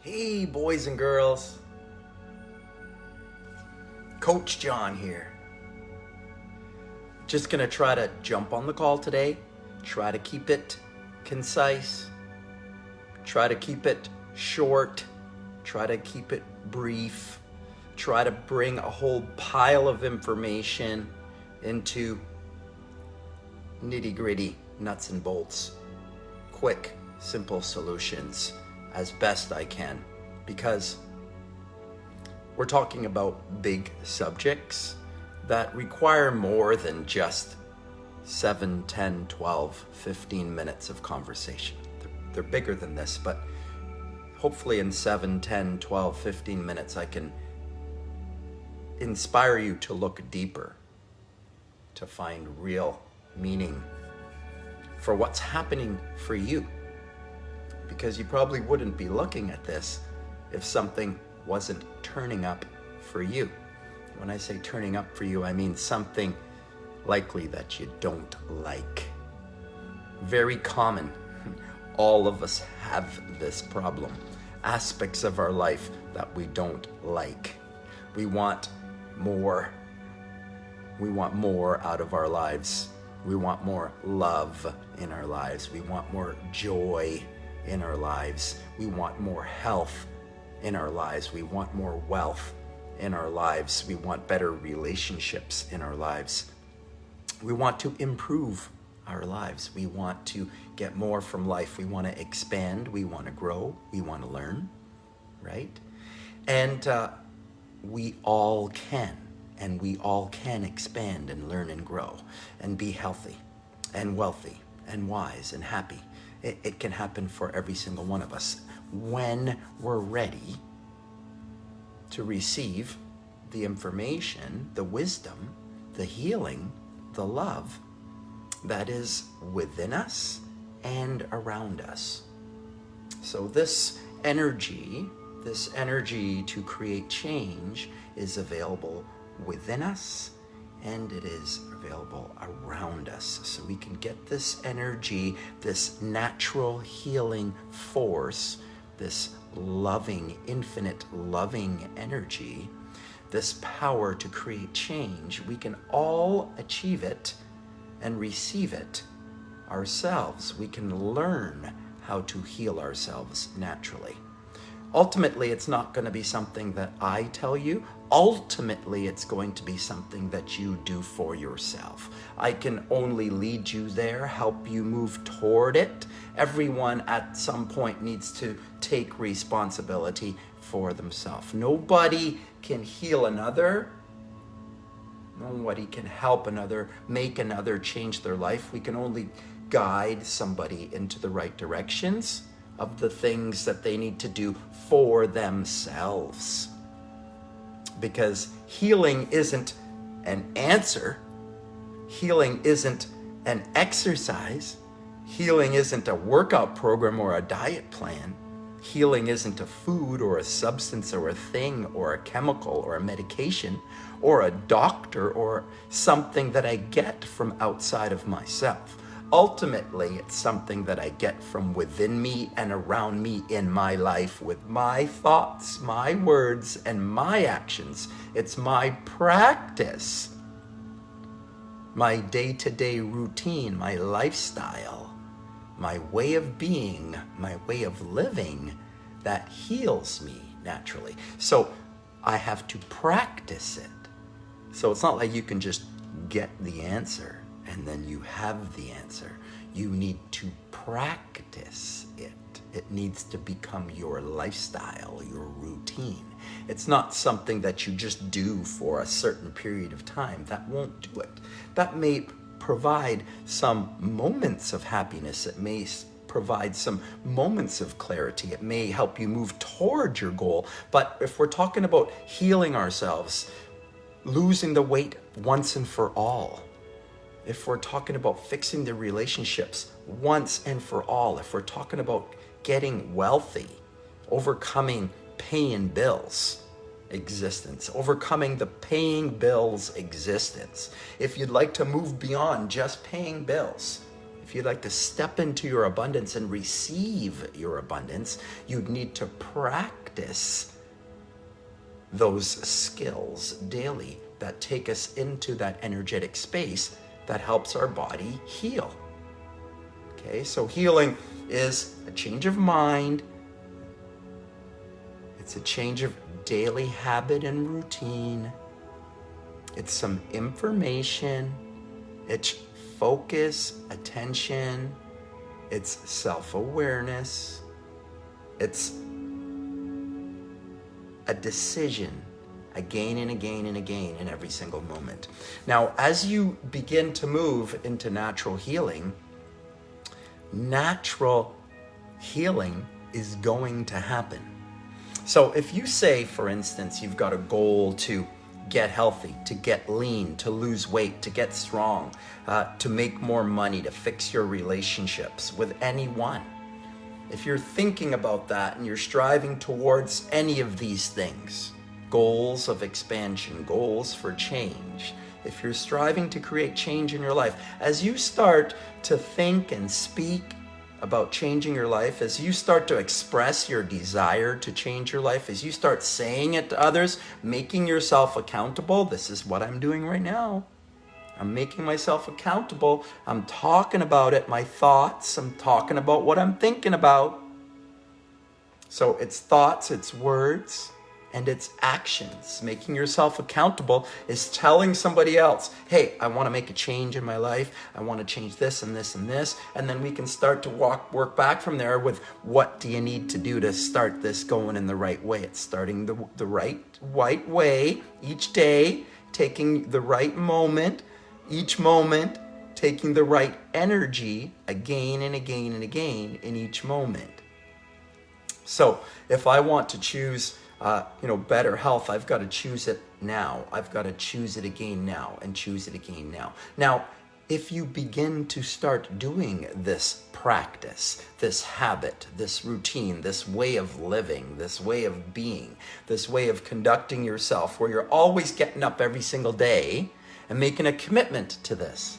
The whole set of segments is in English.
Hey, boys and girls. Coach John here. Just gonna try to jump on the call today, try to keep it concise, try to keep it short, try to keep it brief, try to bring a whole pile of information into nitty-gritty nuts and bolts, quick, simple solutions as best I can, because we're talking about big subjects that require more than just 7, 10, 12, 15 minutes of conversation. They're bigger than this, but hopefully in 7, 10, 12, 15 minutes I can inspire you to look deeper, to find real meaning for what's happening for you. Because you probably wouldn't be looking at this if something wasn't turning up for you. When I say turning up for you, I mean something likely that you don't like. Very common. All of us have this problem. Aspects of our life that we don't like. We want more. We want more out of our lives. We want more love in our lives. We want more joy in our lives. We want more health in our lives. We want more wealth in our lives. We want better relationships in our lives. We want to improve our lives. We want to get more from life. We want to expand. We want to grow. We want to learn, right? And we all can. And we all can expand and learn and grow and be healthy and wealthy and wise and happy. It can happen for every single one of us when we're ready to receive the information, the wisdom, the healing, the love that is within us and around us. So this energy to create change is available within us, and it is available around us. So we can get this energy, this natural healing force, this loving, infinite loving energy, this power to create change. We can all achieve it and receive it ourselves. We can learn how to heal ourselves naturally. Ultimately, it's not going to be something that I tell you. Ultimately, it's going to be something that you do for yourself. I can only lead you there, help you move toward it. Everyone at some point needs to take responsibility for themselves. Nobody can heal another. Nobody can help another, make another change their life. We can only guide somebody into the right directions of the things that they need to do for themselves. Because healing isn't an answer. Healing isn't an exercise. Healing isn't a workout program or a diet plan. Healing isn't a food or a substance or a thing or a chemical or a medication or a doctor or something that I get from outside of myself. Ultimately, it's something that I get from within me and around me in my life with my thoughts, my words, and my actions. It's my practice, my day-to-day routine, my lifestyle, my way of being, my way of living that heals me naturally. So I have to practice it. So it's not like you can just get the answer and then you have the answer. You need to practice it. It needs to become your lifestyle, your routine. It's not something that you just do for a certain period of time. That won't do it. That may provide some moments of happiness. It may provide some moments of clarity. It may help you move towards your goal. But if we're talking about healing ourselves, losing the weight once and for all, if we're talking about fixing the relationships once and for all, if we're talking about getting wealthy, overcoming paying bills existence, overcoming the paying bills existence, if you'd like to move beyond just paying bills, if you'd like to step into your abundance and receive your abundance, you'd need to practice those skills daily that take us into that energetic space that helps our body heal. Okay, so healing is a change of mind. It's a change of daily habit and routine. It's some information. It's focus, attention. It's self-awareness. It's a decision again and again and again in every single moment. Now, as you begin to move into natural healing is going to happen. So if you say, for instance, you've got a goal to get healthy, to get lean, to lose weight, to get strong, to make more money, to fix your relationships with anyone. If you're thinking about that and you're striving towards any of these things, goals of expansion, goals for change, if you're striving to create change in your life, as you start to think and speak about changing your life, as you start to express your desire to change your life, as you start saying it to others, making yourself accountable, this is what I'm doing right now. I'm making myself accountable. I'm talking about it, my thoughts. I'm talking about what I'm thinking about. So it's thoughts, it's words, and it's actions. Making yourself accountable is telling somebody else, hey, I want to make a change in my life. I want to change this and this and this. And then we can start to work back from there with what do you need to do to start this going in the right way. It's starting the right way each day, taking the right moment, each moment, taking the right energy again and again and again in each moment. So if I want to choose better health, I've got to choose it now. I've got to choose it again now and choose it again now. Now, if you begin to start doing this practice, this habit, this routine, this way of living, this way of being, this way of conducting yourself, where you're always getting up every single day and making a commitment to this.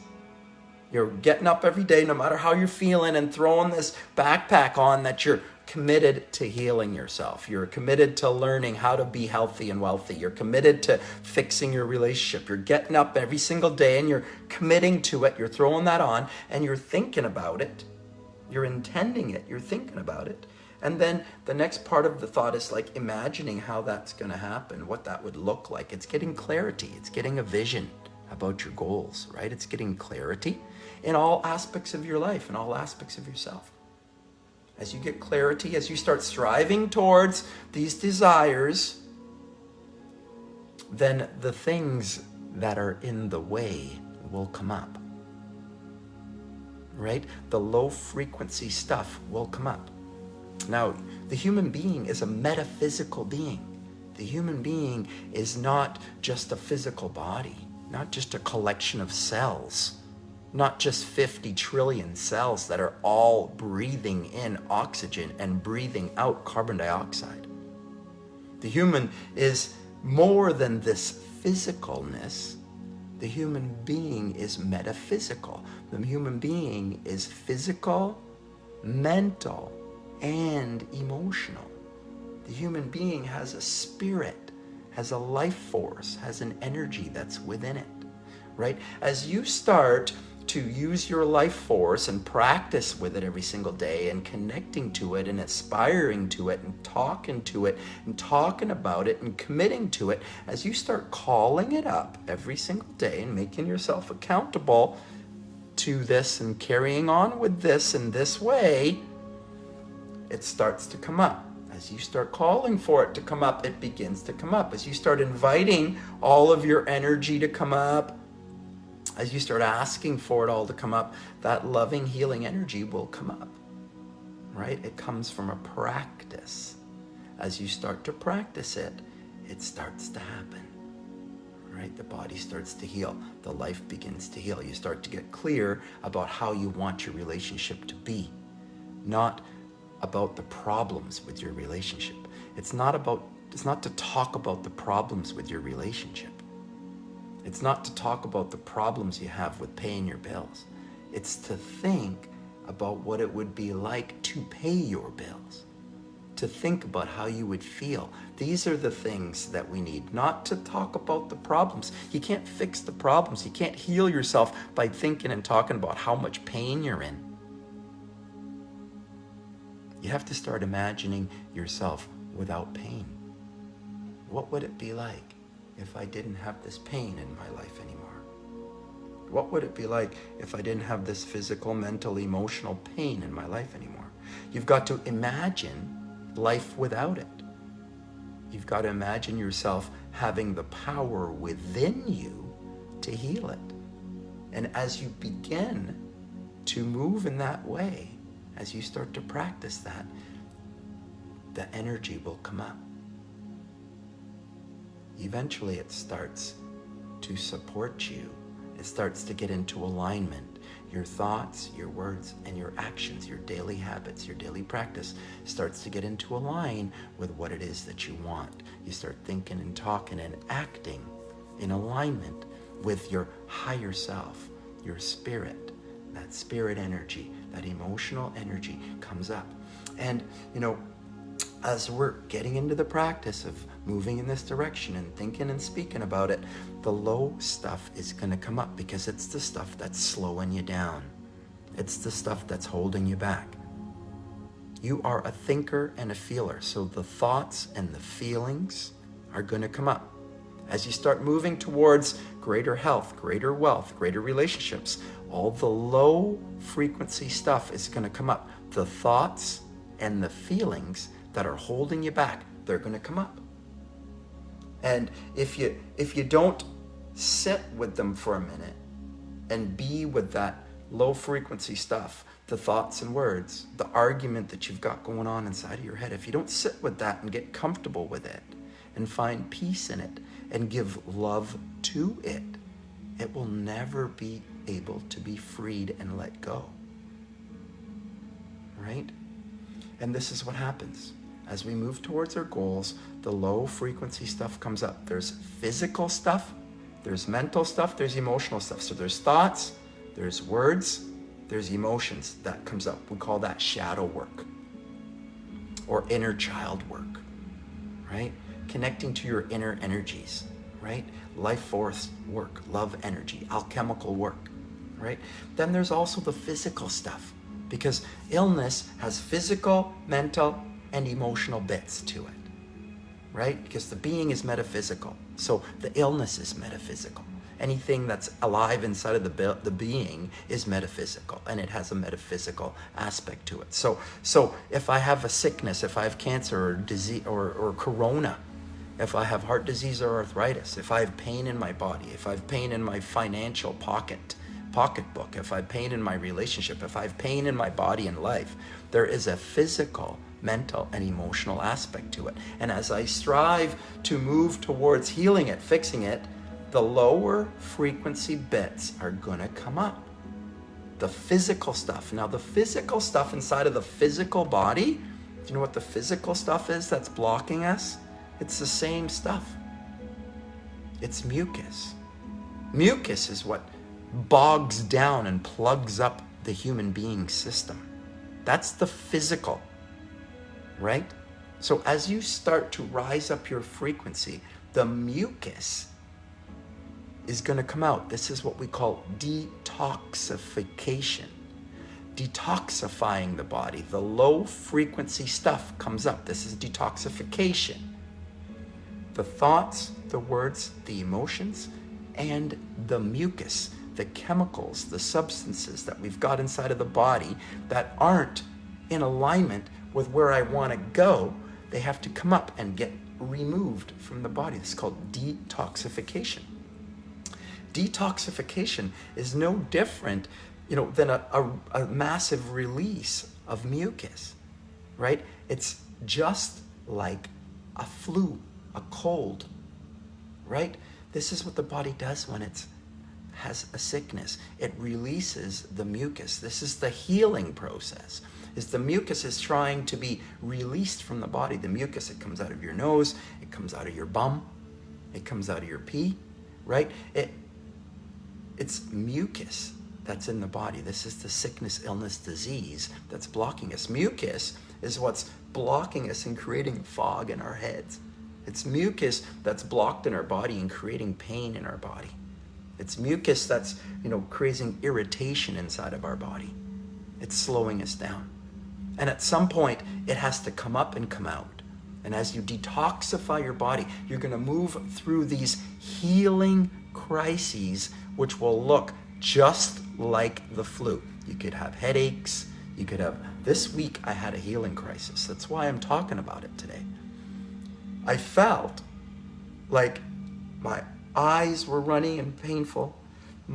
You're getting up every day, no matter how you're feeling, and throwing this backpack on that you're committed to healing yourself. You're committed to learning how to be healthy and wealthy. You're committed to fixing your relationship. You're getting up every single day and you're committing to it. You're throwing that on and you're thinking about it. You're intending it. You're thinking about it. And then the next part of the thought is like imagining how that's going to happen, what that would look like. It's getting clarity. It's getting a vision about your goals, right? It's getting clarity in all aspects of your life, in all aspects of yourself. As you get clarity, as you start striving towards these desires, then the things that are in the way will come up, right? The low frequency stuff will come up. Now, the human being is a metaphysical being. The human being is not just a physical body, not just a collection of cells, not just 50 trillion cells that are all breathing in oxygen and breathing out carbon dioxide. The human is more than this physicalness. The human being is metaphysical. The human being is physical, mental, and emotional. The human being has a spirit, has a life force, has an energy that's within it, right? As you start to use your life force and practice with it every single day and connecting to it and aspiring to it and talking about it and committing to it, as you start calling it up every single day and making yourself accountable to this and carrying on with this in this way, it starts to come up. As you start calling for it to come up, it begins to come up. As you start inviting all of your energy to come up, as you start asking for it all to come up, that loving, healing energy will come up, right? It comes from a practice. As you start to practice it, it starts to happen, right? The body starts to heal. The life begins to heal. You start to get clear about how you want your relationship to be, not about the problems with your relationship. It's not to talk about the problems with your relationship. It's not to talk about the problems you have with paying your bills. It's to think about what it would be like to pay your bills, to think about how you would feel. These are the things that we need, not to talk about the problems. You can't fix the problems. You can't heal yourself by thinking and talking about how much pain you're in. You have to start imagining yourself without pain. What would it be like if I didn't have this pain in my life anymore? What would it be like if I didn't have this physical, mental, emotional pain in my life anymore? You've got to imagine life without it. You've got to imagine yourself having the power within you to heal it. And as you begin to move in that way, as you start to practice that, the energy will come up. Eventually it starts to support you. It starts to get into alignment. Your thoughts, your words, and your actions, your daily habits, your daily practice starts to get into align with what it is that you want. You start thinking and talking and acting in alignment with your higher self, your spirit. That spirit energy, that emotional energy comes up. And, as we're getting into the practice of moving in this direction and thinking and speaking about it, the low stuff is going to come up because it's the stuff that's slowing you down. It's the stuff that's holding you back. You are a thinker and a feeler, so the thoughts and the feelings are going to come up. As you start moving towards greater health, greater wealth, greater relationships, all the low frequency stuff is going to come up. The thoughts and the feelings that are holding you back, they're going to come up. And if you don't sit with them for a minute and be with that low frequency stuff, the thoughts and words, the argument that you've got going on inside of your head, if you don't sit with that and get comfortable with it and find peace in it and give love to it, it will never be able to be freed and let go. Right? And this is what happens. As we move towards our goals, the low frequency stuff comes up. There's physical stuff, there's mental stuff, there's emotional stuff. So there's thoughts, there's words, there's emotions that comes up. We call that shadow work or inner child work, right? Connecting to your inner energies, right? Life force work, love energy, alchemical work, right? Then there's also the physical stuff, because illness has physical, mental, and emotional bits to it, right? Because the being is metaphysical, so the illness is metaphysical. Anything that's alive inside of the being is metaphysical, and it has a metaphysical aspect to it. So if I have a sickness, if I have cancer or disease or corona, if I have heart disease or arthritis, if I have pain in my body, if I have pain in my financial pocketbook, if I have pain in my relationship, if I have pain in my body and life, there is a physical, mental, and emotional aspect to it. And as I strive to move towards healing it, fixing it, the lower frequency bits are gonna come up. The physical stuff. Now the physical stuff inside of the physical body, do you know what the physical stuff is that's blocking us? It's the same stuff. It's mucus. Mucus is what bogs down and plugs up the human being system. That's the physical, right? So as you start to rise up your frequency, the mucus is going to come out. This is what we call detoxification. Detoxifying the body. The low frequency stuff comes up. This is detoxification. The thoughts, the words, the emotions, and the mucus, the chemicals, the substances that we've got inside of the body that aren't in alignment with where I want to go, they have to come up and get removed from the body. This is called detoxification. Detoxification is no different, than a massive release of mucus, right? It's just like a flu, a cold, right? This is what the body does when it has a sickness. It releases the mucus. This is the healing process. The mucus is trying to be released from the body. The mucus, it comes out of your nose, it comes out of your bum, it comes out of your pee, right? It's mucus that's in the body. This is the sickness, illness, disease that's blocking us. Mucus is what's blocking us and creating fog in our heads. It's mucus that's blocked in our body and creating pain in our body. It's mucus that's, creating irritation inside of our body. It's slowing us down. And at some point, it has to come up and come out. And as you detoxify your body, you're going to move through these healing crises, which will look just like the flu. You could have headaches. You could have, this week I had a healing crisis. That's why I'm talking about it today. I felt like my eyes were running and painful.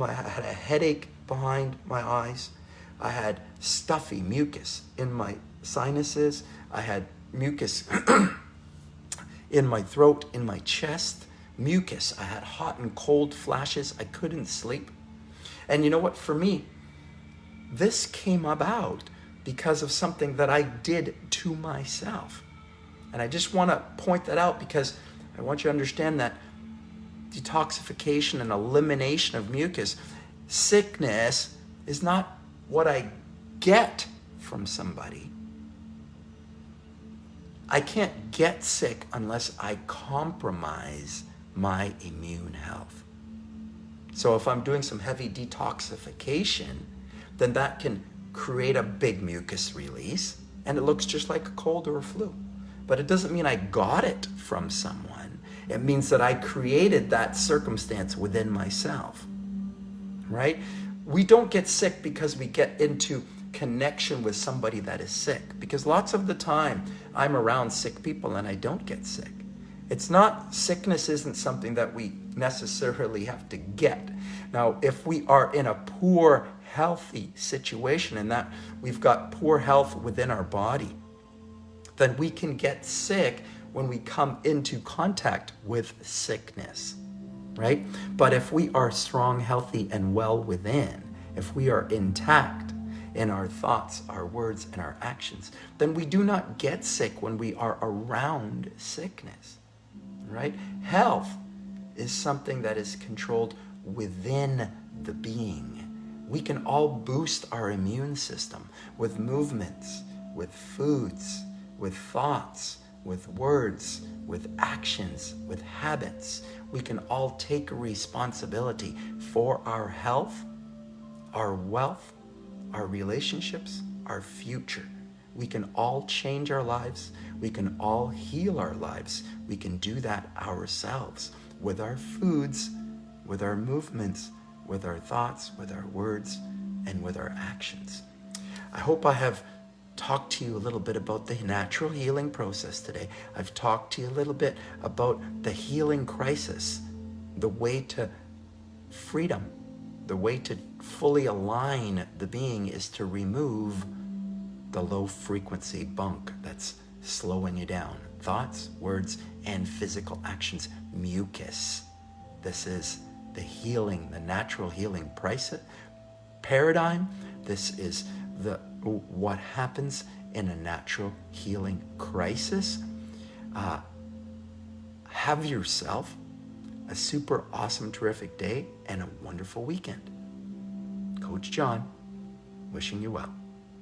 I had a headache behind my eyes. I had stuffy mucus in my sinuses. I had mucus in my throat, in my chest. Mucus. I had hot and cold flashes. I couldn't sleep. And you know what? For me, this came about because of something that I did to myself. And I just want to point that out because I want you to understand that detoxification and elimination of mucus, sickness is not what I get from somebody. I can't get sick unless I compromise my immune health. So if I'm doing some heavy detoxification, then that can create a big mucus release, and it looks just like a cold or a flu. But it doesn't mean I got it from someone. It means that I created that circumstance within myself, right? We don't get sick because we get into connection with somebody that is sick, because lots of the time I'm around sick people and I don't get sick. It's not, sickness isn't something that we necessarily have to get. Now, if we are in a poor, healthy situation and that we've got poor health within our body, then we can get sick when we come into contact with sickness, right? But if we are strong, healthy, and well within, if we are intact in our thoughts, our words, and our actions, then we do not get sick when we are around sickness, right? Health is something that is controlled within the being. We can all boost our immune system with movements, with foods, with thoughts, with words, with actions, with habits. We can all take responsibility for our health, our wealth, our relationships, our future. We can all change our lives. We can all heal our lives. We can do that ourselves with our foods, with our movements, with our thoughts, with our words, and with our actions. I hope I have talked to you a little bit about the natural healing process today. I've talked to you a little bit about the healing crisis, the way to freedom, the way to fully align the being is to remove the low frequency bunk that's slowing you down. Thoughts, words, and physical actions. Mucus. This is the healing, the natural healing paradigm. This is what happens in a natural healing crisis. Have yourself a super awesome, terrific day and a wonderful weekend. Coach John, wishing you well.